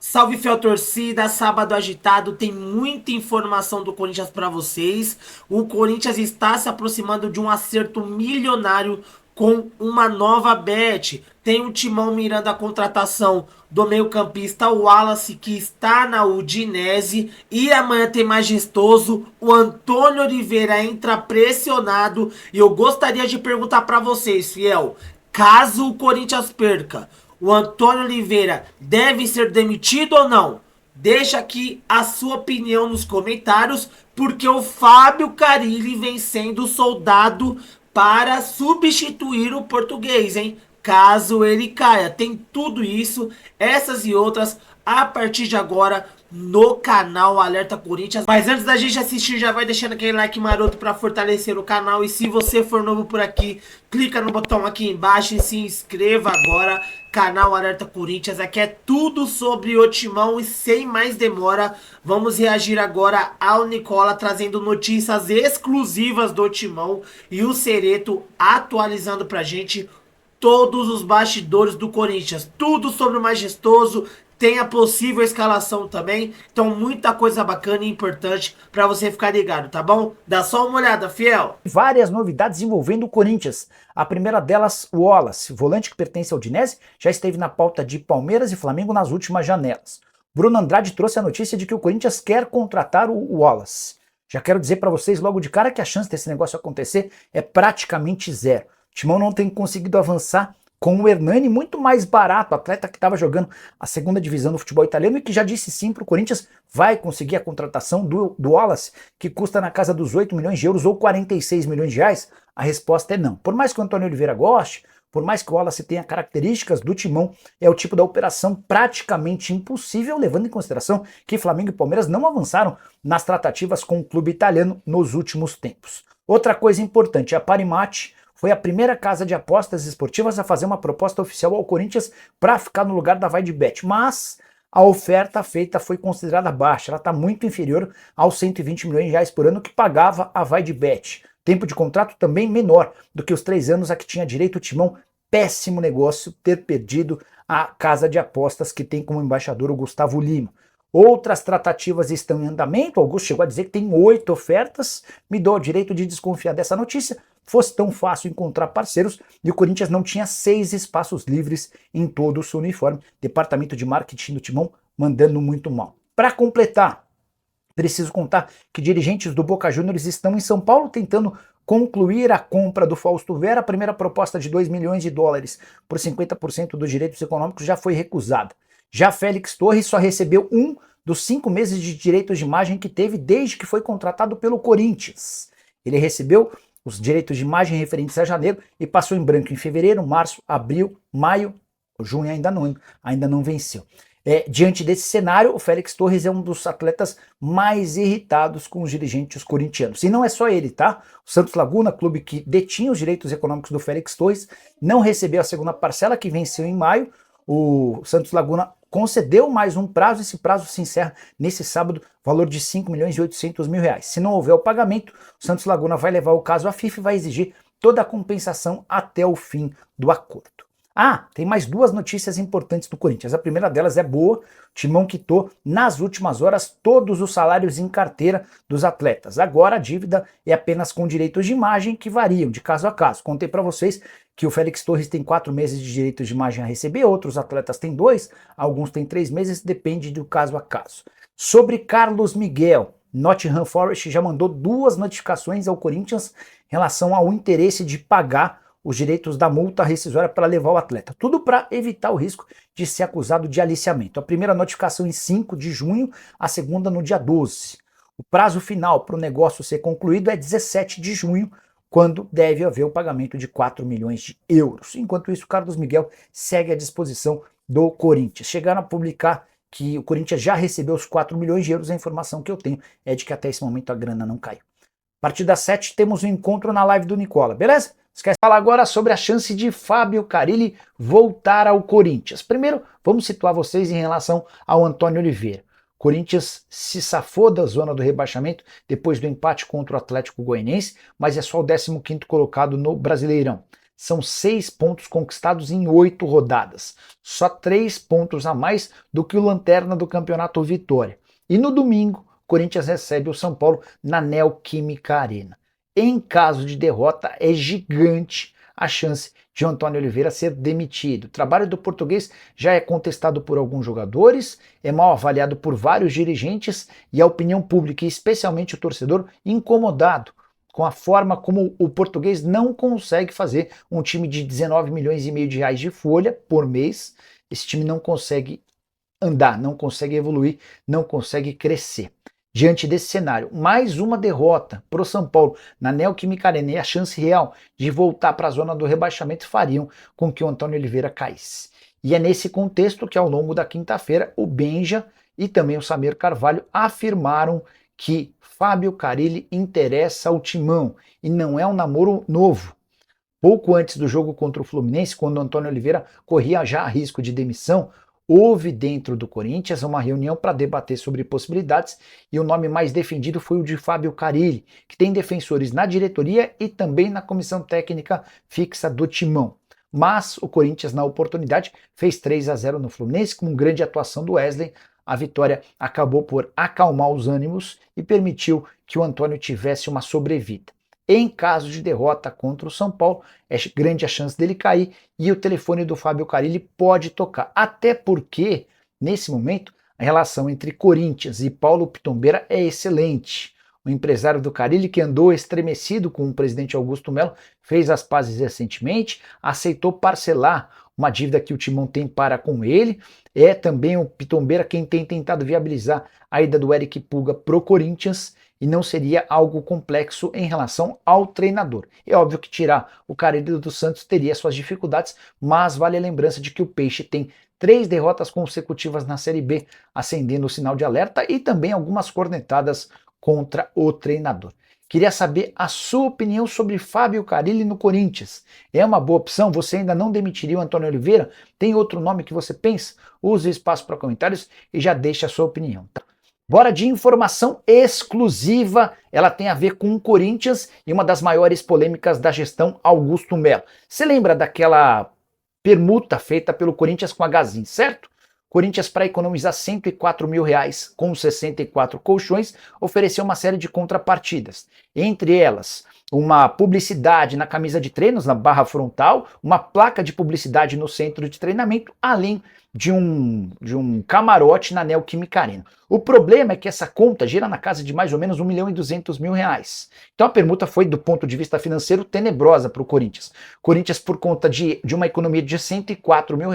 Salve, fiel torcida, sábado agitado, tem muita informação do Corinthians para vocês. O Corinthians está se aproximando de um acerto milionário com uma nova bet. Tem o Timão mirando a contratação do meio-campista Wallace, que está na Udinese. E amanhã tem Majestoso. O Antônio Oliveira entra pressionado. E eu gostaria de perguntar para vocês, fiel, caso o Corinthians perca, o Antônio Oliveira deve ser demitido ou não? Deixa aqui a sua opinião nos comentários, porque o Fábio Carilli vem sendo soldado para substituir o português, hein? Caso ele caia. Tem tudo isso, essas e outras, a partir de agora no canal Alerta Corinthians. Mas antes da gente assistir, já vai deixando aquele like maroto para fortalecer o canal. E se você for novo por aqui, clica no botão aqui embaixo e se inscreva agora. Canal Alerta Corinthians, aqui é tudo sobre o Timão. E sem mais demora, vamos reagir agora ao Nicola, trazendo notícias exclusivas do Timão. E o Cereto atualizando pra gente todos os bastidores do Corinthians, tudo sobre o Majestoso, tem a possível escalação também, então muita coisa bacana e importante para você ficar ligado, tá bom? Dá só uma olhada, fiel. Várias novidades envolvendo o Corinthians. A primeira delas, o Wallace, volante que pertence ao Udinese, já esteve na pauta de Palmeiras e Flamengo nas últimas janelas. Bruno Andrade trouxe a notícia de que o Corinthians quer contratar o Wallace. Já quero dizer para vocês logo de cara que a chance desse negócio acontecer é praticamente zero. O Timão não tem conseguido avançar com o Hernani, muito mais barato, atleta que estava jogando a segunda divisão do futebol italiano e que já disse sim para o Corinthians, vai conseguir a contratação do Wallace, que custa na casa dos 8 milhões de euros ou 46 milhões de reais. A resposta é não. Por mais que o Antônio Oliveira goste, por mais que o Wallace tenha características do Timão, é o tipo da operação praticamente impossível, levando em consideração que Flamengo e Palmeiras não avançaram nas tratativas com o clube italiano nos últimos tempos. Outra coisa importante, a Parimatch foi a primeira casa de apostas esportivas a fazer uma proposta oficial ao Corinthians para ficar no lugar da VaideBet, mas a oferta feita foi considerada baixa, ela está muito inferior aos 120 milhões de reais por ano que pagava a VaideBet. Tempo de contrato também menor do que os 3 anos a que tinha direito o Timão. Péssimo negócio ter perdido a casa de apostas que tem como embaixador o Gustavo Lima. Outras tratativas estão em andamento. Augusto chegou a dizer que tem 8 ofertas. Me dou o direito de desconfiar dessa notícia. Fosse tão fácil encontrar parceiros e o Corinthians não tinha 6 espaços livres em todo o seu uniforme. Departamento de marketing do Timão mandando muito mal. Para completar, preciso contar que dirigentes do Boca Juniors estão em São Paulo tentando concluir a compra do Fausto Vera. A primeira proposta de 2 milhões de dólares por 50% dos direitos econômicos já foi recusada. Já Félix Torres só recebeu um dos 5 meses de direitos de imagem que teve desde que foi contratado pelo Corinthians. Ele recebeu os direitos de imagem referentes a janeiro e passou em branco em fevereiro, março, abril, maio, junho ainda não venceu. Diante desse cenário, o Félix Torres é um dos atletas mais irritados com os dirigentes corintianos. E não é só ele, tá? O Santos Laguna, clube que detinha os direitos econômicos do Félix Torres, não recebeu a segunda parcela, que venceu em maio. O Santos Laguna concedeu mais um prazo, esse prazo se encerra nesse sábado, valor de 5 milhões e 800 mil reais. Se não houver o pagamento, o Santos Laguna vai levar o caso à FIFA e vai exigir toda a compensação até o fim do acordo. Ah, tem mais 2 notícias importantes do Corinthians. A primeira delas é boa. O Timão quitou nas últimas horas todos os salários em carteira dos atletas. Agora a dívida é apenas com direitos de imagem que variam de caso a caso. Contei para vocês que o Félix Torres tem 4 meses de direitos de imagem a receber, outros atletas têm 2, alguns têm 3 meses, depende do caso a caso. Sobre Carlos Miguel, Nottingham Forest já mandou 2 notificações ao Corinthians em relação ao interesse de pagar os direitos da multa rescisória para levar o atleta. Tudo para evitar o risco de ser acusado de aliciamento. A primeira notificação em 5 de junho, a segunda no dia 12. O prazo final para o negócio ser concluído é 17 de junho, quando deve haver o pagamento de 4 milhões de euros. Enquanto isso, Carlos Miguel segue à disposição do Corinthians. Chegaram a publicar que o Corinthians já recebeu os 4 milhões de euros, a informação que eu tenho é de que até esse momento a grana não caiu. A partir das 7 temos um encontro na live do Nicola, beleza? Esquece de falar agora sobre a chance de Fábio Carilli voltar ao Corinthians. Primeiro, vamos situar vocês em relação ao Antônio Oliveira. Corinthians se safou da zona do rebaixamento depois do empate contra o Atlético Goianiense, mas é só o 15º colocado no Brasileirão. São 6 pontos conquistados em 8 rodadas. Só 3 pontos a mais do que o lanterna do campeonato, Vitória. E no domingo, o Corinthians recebe o São Paulo na Neoquímica Arena. Em caso de derrota, é gigante a chance de Antônio Oliveira ser demitido. O trabalho do português já é contestado por alguns jogadores, é mal avaliado por vários dirigentes e a opinião pública, e especialmente o torcedor, incomodado com a forma como o português não consegue fazer um time de 19 milhões e meio de reais de folha por mês. Esse time não consegue andar, não consegue evoluir, não consegue crescer. Diante desse cenário, mais uma derrota para o São Paulo na Neoquímica Arena e a chance real de voltar para a zona do rebaixamento fariam com que o Antônio Oliveira caísse. E é nesse contexto que, ao longo da quinta-feira, o Benja e também o Samir Carvalho afirmaram que Fábio Carille interessa ao Timão e não é um namoro novo. Pouco antes do jogo contra o Fluminense, quando o Antônio Oliveira corria já a risco de demissão, houve dentro do Corinthians uma reunião para debater sobre possibilidades e o nome mais defendido foi o de Fábio Carille, que tem defensores na diretoria e também na comissão técnica fixa do Timão. Mas o Corinthians, na oportunidade, fez 3-0 no Fluminense com uma grande atuação do Wesley. A vitória acabou por acalmar os ânimos e permitiu que o Antônio tivesse uma sobrevida. Em caso de derrota contra o São Paulo, é grande a chance dele cair e o telefone do Fábio Carille pode tocar. Até porque, nesse momento, a relação entre Corinthians e Paulo Pitombeira é excelente. O empresário do Carille, que andou estremecido com o presidente Augusto Melo, fez as pazes recentemente, aceitou parcelar uma dívida que o Timão tem para com ele. É também o Pitombeira quem tem tentado viabilizar a ida do Eric Pulga pro Corinthians, e não seria algo complexo em relação ao treinador. É óbvio que tirar o Carille do Santos teria suas dificuldades, mas vale a lembrança de que o Peixe tem 3 derrotas consecutivas na Série B, acendendo o sinal de alerta e também algumas cornetadas contra o treinador. Queria saber a sua opinião sobre Fábio Carille no Corinthians. É uma boa opção? Você ainda não demitiria o Antônio Oliveira? Tem outro nome que você pensa? Use o espaço para comentários e já deixe a sua opinião. Bora de informação exclusiva, ela tem a ver com o Corinthians e uma das maiores polêmicas da gestão Augusto Melo. Você lembra daquela permuta feita pelo Corinthians com a Gazin, certo? Corinthians, para economizar R$104 mil com 64 colchões, ofereceu uma série de contrapartidas. Entre elas, uma publicidade na camisa de treinos, na barra frontal, uma placa de publicidade no centro de treinamento, além de um camarote na Neoquímica Arena. O problema é que essa conta gira na casa de mais ou menos R$1.200.000. Então a permuta foi, do ponto de vista financeiro, tenebrosa para o Corinthians. Corinthians, por conta de uma economia de R$104 mil,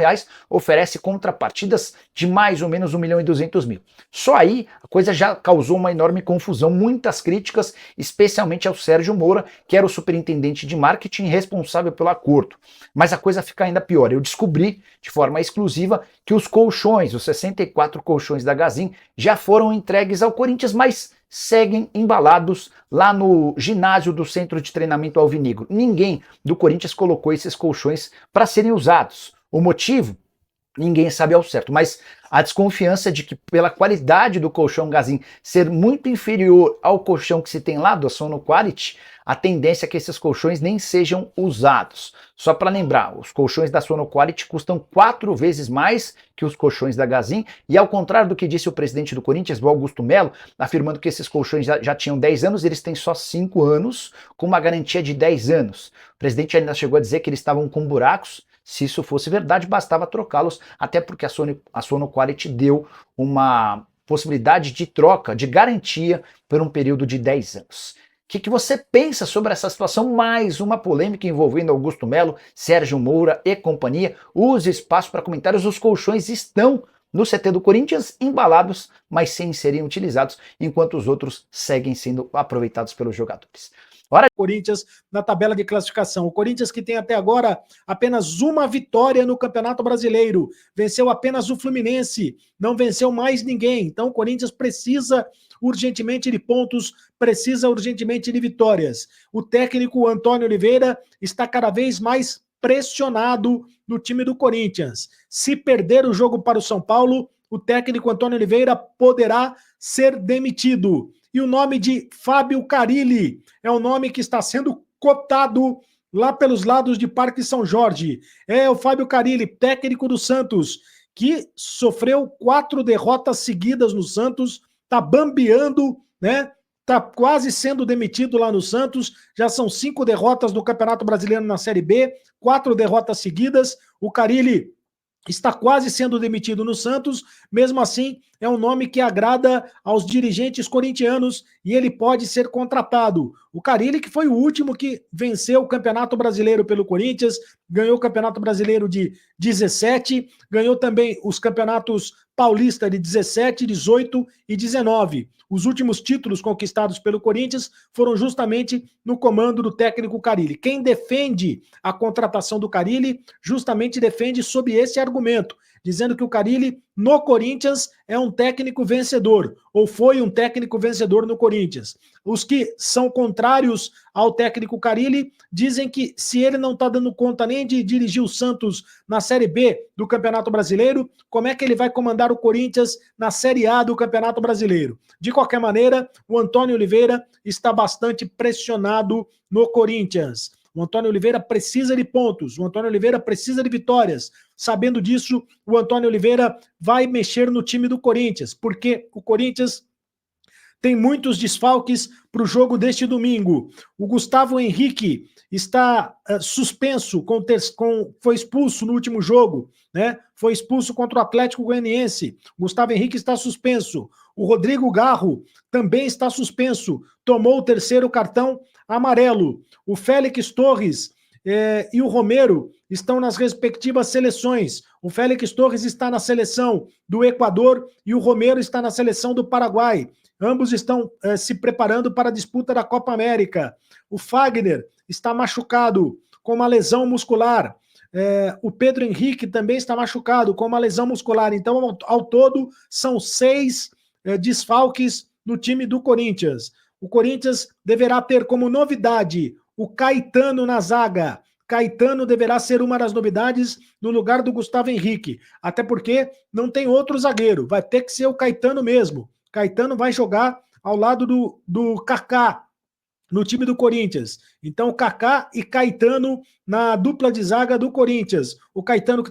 oferece contrapartidas de mais ou menos R$1.200.000. Só aí a coisa já causou uma enorme confusão, muitas críticas, especialmente ao Sérgio Moura, que era o superintendente de marketing responsável pelo acordo. Mas a coisa fica ainda pior. Eu descobri de forma exclusiva que os colchões, os 64 colchões da Gazin, já foram entregues ao Corinthians, mas seguem embalados lá no ginásio do centro de treinamento alvinegro. Ninguém do Corinthians colocou esses colchões para serem usados. O motivo? Ninguém sabe ao certo, mas a desconfiança de que, pela qualidade do colchão Gazin ser muito inferior ao colchão que se tem lá do Sono Quality, a tendência é que esses colchões nem sejam usados. Só para lembrar, os colchões da Sono Quality custam 4 vezes mais que os colchões da Gazin, e ao contrário do que disse o presidente do Corinthians, o Augusto Melo, afirmando que esses colchões já tinham 10 anos, eles têm só 5 anos, com uma garantia de 10 anos. O presidente ainda chegou a dizer que eles estavam com buracos. Se isso fosse verdade, bastava trocá-los, até porque a Sono Quality deu uma possibilidade de troca, de garantia, por um período de 10 anos. O que você pensa sobre essa situação? Mais uma polêmica envolvendo Augusto Melo, Sérgio Moura e companhia. Use espaço para comentários. Os colchões estão no CT do Corinthians, embalados, mas sem serem utilizados, enquanto os outros seguem sendo aproveitados pelos jogadores. Corinthians na tabela de classificação. O Corinthians, que tem até agora apenas uma vitória no Campeonato Brasileiro, venceu apenas o Fluminense, não venceu mais ninguém. Então o Corinthians precisa urgentemente de pontos, precisa urgentemente de vitórias. O técnico Antônio Oliveira está cada vez mais pressionado no time do Corinthians. Se perder o jogo para o São Paulo, o técnico Antônio Oliveira poderá ser demitido. E o nome de Fábio Carille é o nome que está sendo cotado lá pelos lados de Parque São Jorge. É o Fábio Carille, técnico do Santos, que sofreu 4 derrotas seguidas no Santos, tá bambeando, né? Tá quase sendo demitido lá no Santos. Já são 5 derrotas no Campeonato Brasileiro na Série B, 4 derrotas seguidas. O Carille está quase sendo demitido no Santos, mesmo assim é um nome que agrada aos dirigentes corintianos e ele pode ser contratado. O Carille, que foi o último que venceu o Campeonato Brasileiro pelo Corinthians, ganhou o Campeonato Brasileiro de 17, ganhou também os campeonatos paulista de 17, 18 e 19. Os últimos títulos conquistados pelo Corinthians foram justamente no comando do técnico Carille. Quem defende a contratação do Carille justamente defende sob esse argumento, dizendo que o Carille no Corinthians é um técnico vencedor, ou foi um técnico vencedor no Corinthians. Os que são contrários ao técnico Carille dizem que se ele não está dando conta nem de dirigir o Santos na Série B do Campeonato Brasileiro, como é que ele vai comandar o Corinthians na Série A do Campeonato Brasileiro? De qualquer maneira, o Antônio Oliveira está bastante pressionado no Corinthians. O Antônio Oliveira precisa de pontos, o Antônio Oliveira precisa de vitórias. Sabendo disso, o Antônio Oliveira vai mexer no time do Corinthians, porque o Corinthians tem muitos desfalques para o jogo deste domingo. O Gustavo Henrique está suspenso, foi expulso no último jogo, né? Foi expulso contra o Atlético Goianiense. O Gustavo Henrique está suspenso. O Rodrigo Garro também está suspenso. Tomou o 3º cartão amarelo. O Félix Torres e o Romero estão nas respectivas seleções. O Félix Torres está na seleção do Equador e o Romero está na seleção do Paraguai. Ambos estão se preparando para a disputa da Copa América. O Fagner está machucado com uma lesão muscular. O Pedro Henrique também está machucado com uma lesão muscular. Então, ao todo, são 6 desfalques no time do Corinthians. O Corinthians deverá ter como novidade o Caetano na zaga. Caetano deverá ser uma das novidades no lugar do Gustavo Henrique. Até porque não tem outro zagueiro. Vai ter que ser o Caetano mesmo. Caetano vai jogar ao lado do Kaká no time do Corinthians. Então, Kaká e Caetano na dupla de zaga do Corinthians. O Caetano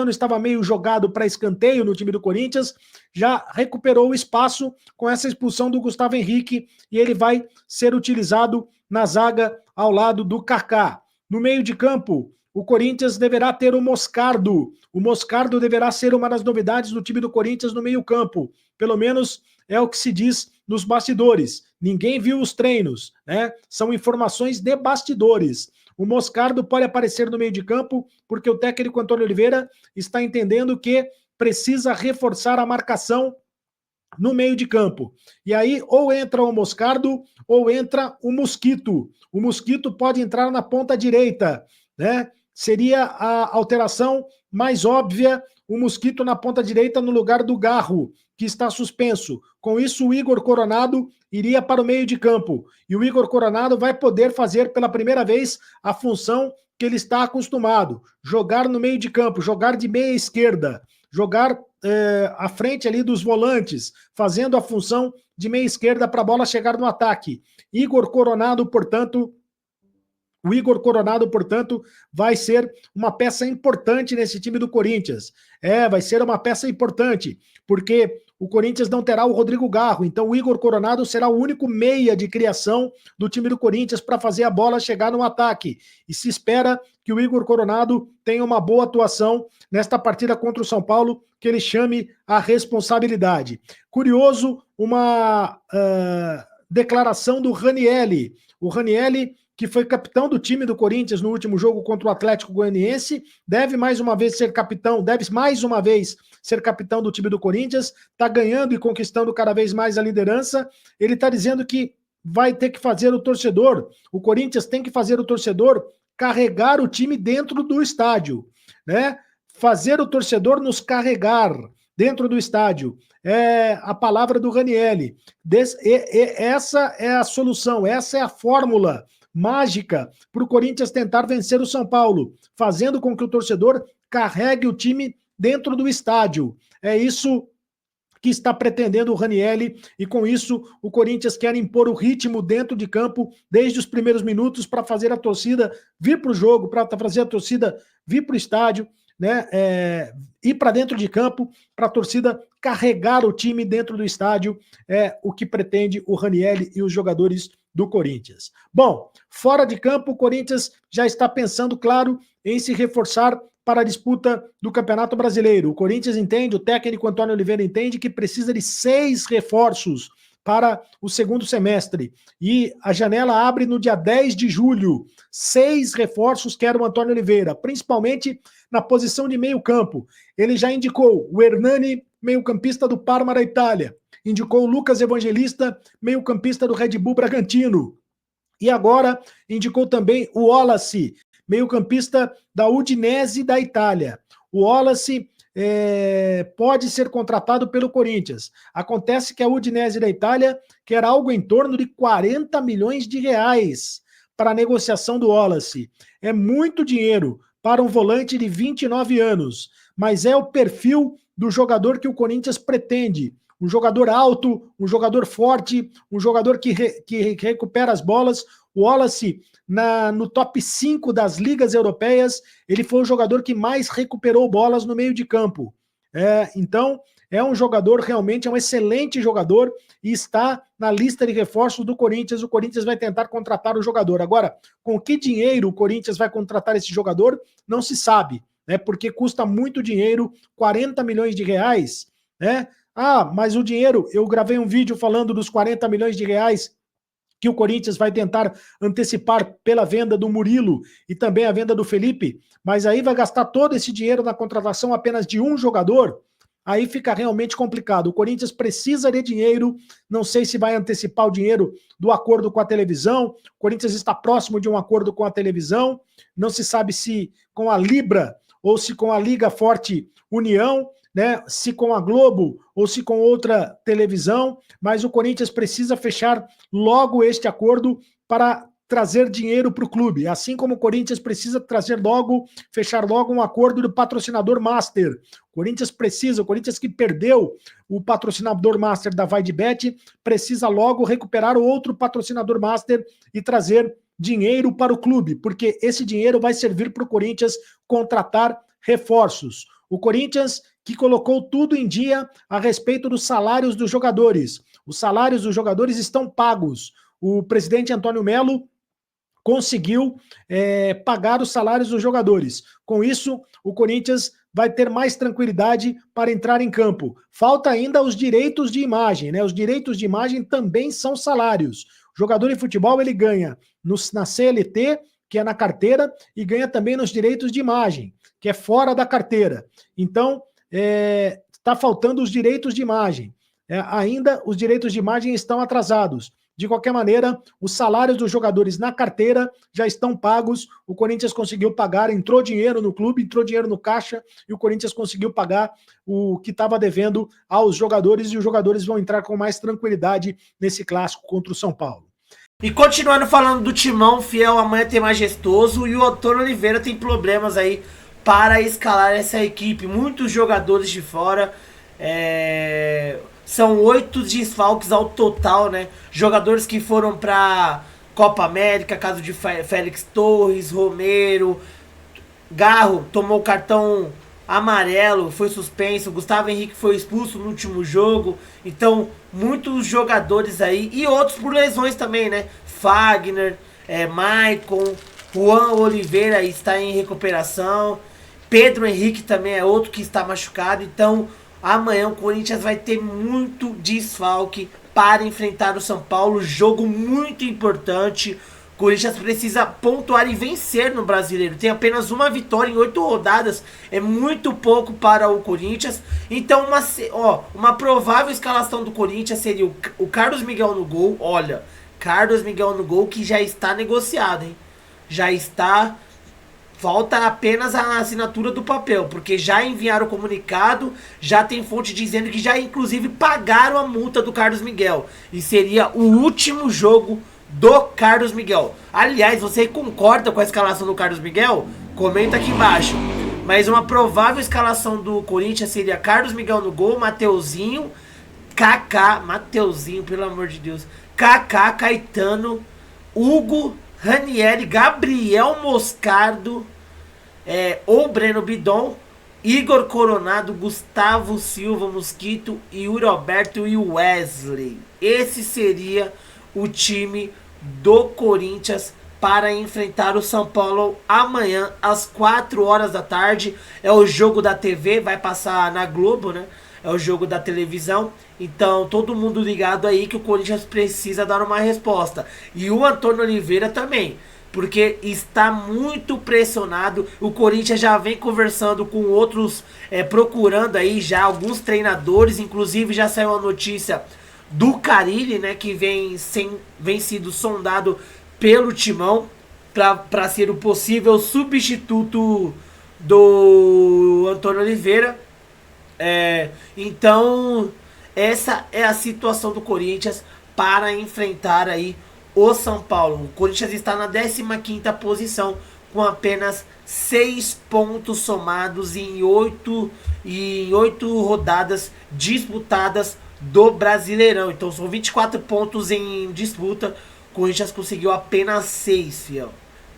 estava meio jogado para escanteio no time do Corinthians, já recuperou o espaço com essa expulsão do Gustavo Henrique e ele vai ser utilizado na zaga ao lado do Kaká. No meio de campo, o Corinthians deverá ter o Moscardo. O Moscardo deverá ser uma das novidades do time do Corinthians no meio campo. Pelo menos é o que se diz nos bastidores. Ninguém viu os treinos, né? São informações de bastidores. O Moscardo pode aparecer no meio de campo porque o técnico Antônio Oliveira está entendendo que precisa reforçar a marcação no meio de campo. E aí, ou entra o Moscardo, ou entra o Mosquito. O Mosquito pode entrar na ponta direita, né? Seria a alteração mais óbvia, o Mosquito na ponta direita no lugar do Garro, que está suspenso. Com isso, o Igor Coronado iria para o meio de campo. E o Igor Coronado vai poder fazer pela primeira vez a função que ele está acostumado. Jogar no meio de campo, jogar de meia esquerda, jogar à frente ali dos volantes, fazendo a função de meia esquerda para a bola chegar no ataque. Igor Coronado, portanto, vai ser uma peça importante nesse time do Corinthians. Vai ser uma peça importante, porque o Corinthians não terá o Rodrigo Garro, então o Igor Coronado será o único meia de criação do time do Corinthians para fazer a bola chegar no ataque. E se espera que o Igor Coronado tenha uma boa atuação nesta partida contra o São Paulo, que ele chame a responsabilidade. Curioso, uma declaração do Ranielli. O Ranielli, que foi capitão do time do Corinthians no último jogo contra o Atlético Goianiense, deve mais uma vez ser capitão do time do Corinthians, está ganhando e conquistando cada vez mais a liderança. Ele está dizendo que vai ter que fazer o Corinthians tem que fazer o torcedor carregar o time dentro do estádio, né? Fazer o torcedor nos carregar dentro do estádio. É a palavra do Ranielli. Essa é a solução, essa é a fórmula mágica para o Corinthians tentar vencer o São Paulo, fazendo com que o torcedor carregue o time dentro do estádio. É isso que está pretendendo o Ranielli, e com isso o Corinthians quer impor o ritmo dentro de campo desde os primeiros minutos para fazer a torcida vir para o jogo, para fazer a torcida vir para o estádio, né, ir para dentro de campo, para a torcida carregar o time dentro do estádio, é o que pretende o Ranielli e os jogadores do Corinthians. Bom, fora de campo, o Corinthians já está pensando, claro, em se reforçar para a disputa do Campeonato Brasileiro. O Corinthians entende, o técnico Antônio Oliveira entende que precisa de 6 reforços para o segundo semestre. E a janela abre no dia 10 de julho. 6 reforços quer o Antônio Oliveira, principalmente na posição de meio campo. Ele já indicou o Hernani, meio-campista do Parma da Itália. Indicou o Lucas Evangelista, meio-campista do Red Bull Bragantino. E agora indicou também o Wallace, meio-campista da Udinese da Itália. O Wallace pode ser contratado pelo Corinthians. Acontece que a Udinese da Itália quer algo em torno de 40 milhões de reais para a negociação do Wallace. É muito dinheiro para um volante de 29 anos, mas é o perfil do jogador que o Corinthians pretende. Um jogador alto, um jogador forte, um jogador que recupera as bolas. O Wallace, no top 5 das ligas europeias, ele foi o jogador que mais recuperou bolas no meio de campo. Então, é um jogador, realmente é um excelente jogador e está na lista de reforços do Corinthians. O Corinthians vai tentar contratar o jogador. Agora, com que dinheiro o Corinthians vai contratar esse jogador, não se sabe, né? Porque custa muito dinheiro, 40 milhões de reais, né? Mas o dinheiro, eu gravei um vídeo falando dos 40 milhões de reais que o Corinthians vai tentar antecipar pela venda do Murilo e também a venda do Felipe, mas aí vai gastar todo esse dinheiro na contratação apenas de um jogador, aí fica realmente complicado. O Corinthians precisa de dinheiro, não sei se vai antecipar o dinheiro do acordo com a televisão, o Corinthians está próximo de um acordo com a televisão, não se sabe se com a Libra ou se com a Liga Forte União, né, se com a Globo ou se com outra televisão, mas o Corinthians precisa fechar logo este acordo para trazer dinheiro para o clube, assim como o Corinthians precisa fechar logo um acordo do patrocinador master. O Corinthians que perdeu o patrocinador master da VaideBet, precisa logo recuperar o outro patrocinador master e trazer dinheiro para o clube, porque esse dinheiro vai servir para o Corinthians contratar reforços. O Corinthians que colocou tudo em dia a respeito dos salários dos jogadores. Os salários dos jogadores estão pagos. O presidente Antônio Melo conseguiu pagar os salários dos jogadores. Com isso, o Corinthians vai ter mais tranquilidade para entrar em campo. Falta ainda os direitos de imagem, né? Os direitos de imagem também são salários. O jogador de futebol, ele ganha na CLT, que é na carteira, e ganha também nos direitos de imagem, que é fora da carteira. Então, está faltando os direitos de imagem. Ainda os direitos de imagem estão atrasados. De qualquer maneira, os salários dos jogadores na carteira já estão pagos. O Corinthians conseguiu pagar, entrou dinheiro no clube, entrou dinheiro no caixa, e o Corinthians conseguiu pagar o que estava devendo aos jogadores, e os jogadores vão entrar com mais tranquilidade nesse clássico contra o São Paulo. E continuando falando do Timão, Fiel amanhã tem Majestoso, e o Antônio Oliveira tem problemas aí para escalar essa equipe. Muitos jogadores de fora, são 8 desfalques ao total, né? Jogadores que foram para Copa América, caso de Félix Torres, Romero, Garro tomou cartão amarelo, foi suspenso, Gustavo Henrique foi expulso no último jogo. Então, muitos jogadores aí, e outros por lesões também, né? Fagner, Maicon, Juan Oliveira está em recuperação, Pedro Henrique também é outro que está machucado. Então, amanhã o Corinthians vai ter muito desfalque para enfrentar o São Paulo. Jogo muito importante. O Corinthians precisa pontuar e vencer no Brasileiro. Tem apenas uma vitória em 8 rodadas. É muito pouco para o Corinthians. Então, uma provável escalação do Corinthians seria o Carlos Miguel no gol. Olha, Carlos Miguel no gol, que já está negociado, hein? Já está... Falta apenas a assinatura do papel, porque já enviaram o comunicado, já tem fonte dizendo que já inclusive pagaram a multa do Carlos Miguel. E seria o último jogo do Carlos Miguel. Aliás, você concorda com a escalação do Carlos Miguel? Comenta aqui embaixo. Mas uma provável escalação do Corinthians seria Carlos Miguel no gol, Mateuzinho, Kaká, Mateuzinho, pelo amor de Deus, Kaká, Caetano, Hugo, Ranieri, Gabriel Moscardo, ou Breno Bidon, Igor Coronado, Gustavo Silva, Mosquito, Yuri Alberto e Wesley. Esse seria o time do Corinthians para enfrentar o São Paulo amanhã às 4 horas da tarde. É o jogo da TV, vai passar na Globo, né? É o jogo da televisão. Então, todo mundo ligado aí que o Corinthians precisa dar uma resposta. E o Antônio Oliveira também, porque está muito pressionado. O Corinthians já vem conversando com outros, procurando aí já alguns treinadores. Inclusive já saiu a notícia do Carille, né, que vem sido sondado pelo Timão para ser o possível substituto do Antônio Oliveira. Então essa é a situação do Corinthians para enfrentar aí o São Paulo. O Corinthians está na 15ª posição com apenas 6 pontos somados em 8 rodadas disputadas do Brasileirão. Então são 24 pontos em disputa. O Corinthians conseguiu apenas 6, fiel.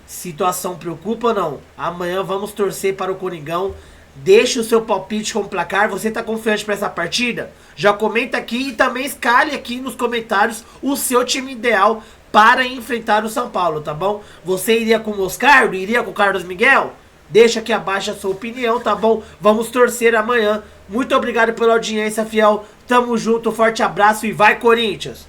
Situação preocupa ou não? Amanhã vamos torcer para o Coringão. Deixe o seu palpite com o placar. Você está confiante para essa partida? Já comenta aqui e também escale aqui nos comentários o seu time ideal para enfrentar o São Paulo, tá bom? Você iria com o Moscardo? Iria com o Carlos Miguel? Deixa aqui abaixo a sua opinião, tá bom? Vamos torcer amanhã. Muito obrigado pela audiência, fiel. Tamo junto, forte abraço e vai, Corinthians!